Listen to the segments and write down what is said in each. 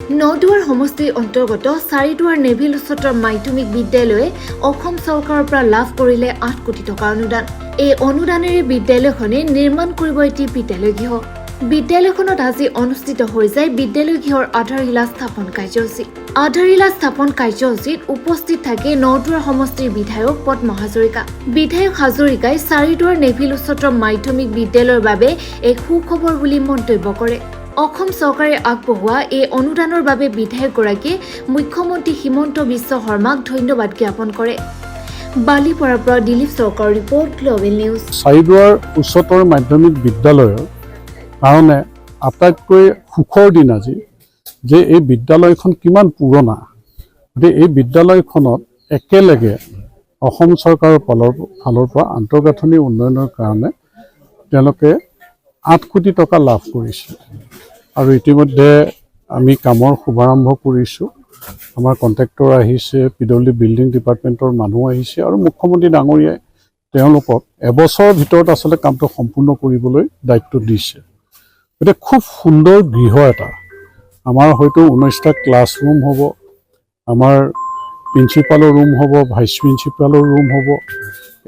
নদুৱাৰ সমষ্টিৰ অন্তৰ্গত চাৰিদুৱাৰ নেভিল উচ্চতৰ মাধ্যমিক বিদ্যালয়ে অসম চৰকাৰৰ পৰা লাভ কৰিলে 8 কোটি টকা অনুদান। এই অনুদানেৰে বিদ্যালয়খনে নিৰ্মাণ কৰিব এটি বিদ্যালয় গৃহ। বিদ্যালয়খনত আজি অনুষ্ঠিত হৈ যায় বিদ্যালয় গৃহৰ আধাৰশিলা স্থাপন কাৰ্যসূচী। আধাৰশিলা স্থাপন কাৰ্যসূচীত উপস্থিত থাকে নদুৱাৰ সমষ্টিৰ বিধায়ক পদ্ম হাজৰিকা। বিধায়ক হাজৰিকাই চাৰিদুৱাৰ নেভিল উচ্চতৰ মাধ্যমিক বিদ্যালয়ৰ বাবে এক সুখবৰ বুলি মন্তব্য কৰে। অসম চৰকাৰে আগবঢ়োৱা এই অনুদানৰ বাবে বিধায়কগৰাকীয়ে মুখ্যমন্ত্ৰী হিমন্ত বিশ্ব শৰ্মাক ধন্যবাদ জ্ঞাপন কৰে। বালিপৰাৰ পৰা দিলীপ চৰকাৰৰ ৰিপৰ্ট, গ্লোবেল নিউজ। চাৰিদুৱাৰ উচ্চতৰ মাধ্যমিক বিদ্যালয়ৰ কাৰণে আটাইতকৈ সুখৰ দিন আজি যে এই বিদ্যালয়খন কিমান পুৰণা। গতিকে এই বিদ্যালয়খনত একেলগে অসম চৰকাৰৰ ফালৰ পৰা আন্তঃগাঁথনি উন্নয়নৰ কাৰণে তেওঁলোকে 8 কোটি টকা লাভ কৰিছে আৰু ইতিমধ্যে আমি কামৰ শুভাৰম্ভ কৰিছোঁ। আমাৰ কণ্ট্ৰেক্টৰ আহিছে, পিডব্লিউ বিল্ডিং ডিপাৰ্টমেণ্টৰ মানুহ আহিছে আৰু মুখ্যমন্ত্ৰী ডাঙৰীয়াই তেওঁলোকক এবছৰৰ ভিতৰত আচলতে কামটো সম্পূৰ্ণ কৰিবলৈ দায়িত্ব দিছে। গতিকে খুব সুন্দৰ গৃহ এটা। আমাৰ হয়তো 19টা ক্লাছৰুম হ'ব, আমাৰ প্ৰিন্সিপালৰ ৰুম হ'ব, ভাইচ প্ৰিন্সিপালৰ ৰুম হ'ব,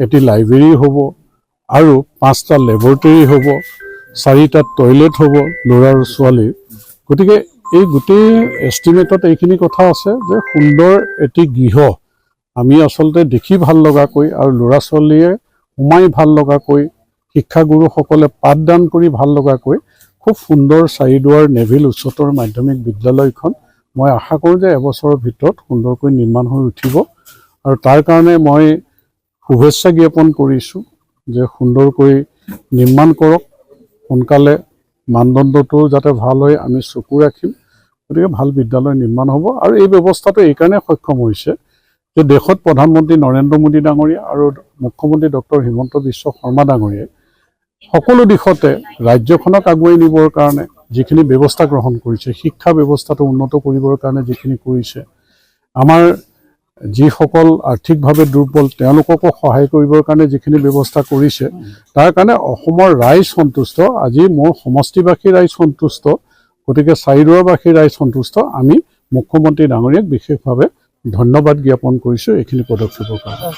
এটি লাইব্ৰেৰী হ'ব আৰু 5টা লেবৰেটৰী হ'ব, 4টা টয়লেট হ'ব ল'ৰা আৰু ছোৱালীৰ। গতিকে এই গোটেই এষ্টিমেটত এইখিনি কথা আছে যে সুন্দৰ এটি গৃহ আমি আচলতে দেখি ভাল লগাকৈ আৰু ল'ৰা ছোৱালীয়ে সোমাই ভাল লগাকৈ, শিক্ষাগুৰুসকলে পাঠদান কৰি ভাল লগাকৈ খুব সুন্দৰ চাৰিদুৱাৰ নেভিল উচ্চতৰ মাধ্যমিক বিদ্যালয়খন মই আশা কৰোঁ যে এবছৰৰ ভিতৰত সুন্দৰকৈ নিৰ্মাণ হৈ উঠিব আৰু তাৰ কাৰণে মই শুভেচ্ছা জ্ঞাপন কৰিছোঁ যে সুন্দৰকৈ নিৰ্মাণ কৰক, সোনকালে মানদণ্ডটো যাতে ভাল হয় আমি চকু ৰাখিম। গতিকে ভাল বিদ্যালয় নিৰ্মাণ হ'ব আৰু এই ব্যৱস্থাটো এইকাৰণে সক্ষম হৈছে যে দেশত প্ৰধানমন্ত্ৰী নৰেন্দ্ৰ মোদী ডাঙৰীয়া আৰু মুখ্যমন্ত্ৰী ডক্টৰ হিমন্ত বিশ্ব শৰ্মা ডাঙৰীয়াই সকলো দিশতে ৰাজ্যখনক আগুৱাই নিবৰ কাৰণে যিখিনি ব্যৱস্থা গ্ৰহণ কৰিছে, শিক্ষা ব্যৱস্থাটো উন্নত কৰিবৰ কাৰণে যিখিনি কৰিছে, আমাৰ যিসকল আৰ্থিকভাৱে দুৰ্বল তেওঁলোককো সহায় কৰিবৰ কাৰণে যিখিনি ব্যৱস্থা কৰিছে, তাৰ কাৰণে অসমৰ ৰাইজ সন্তুষ্ট। আজি মোৰ সমষ্টিবাসী ৰাইজ সন্তুষ্ট, গতিকে চাৰিদুৱাৰবাসী ৰাইজ সন্তুষ্ট। আমি মুখ্যমন্ত্ৰী ডাঙৰীয়াক বিশেষভাৱে ধন্যবাদ জ্ঞাপন কৰিছোঁ এইখিনি পদক্ষেপৰ কাৰণে।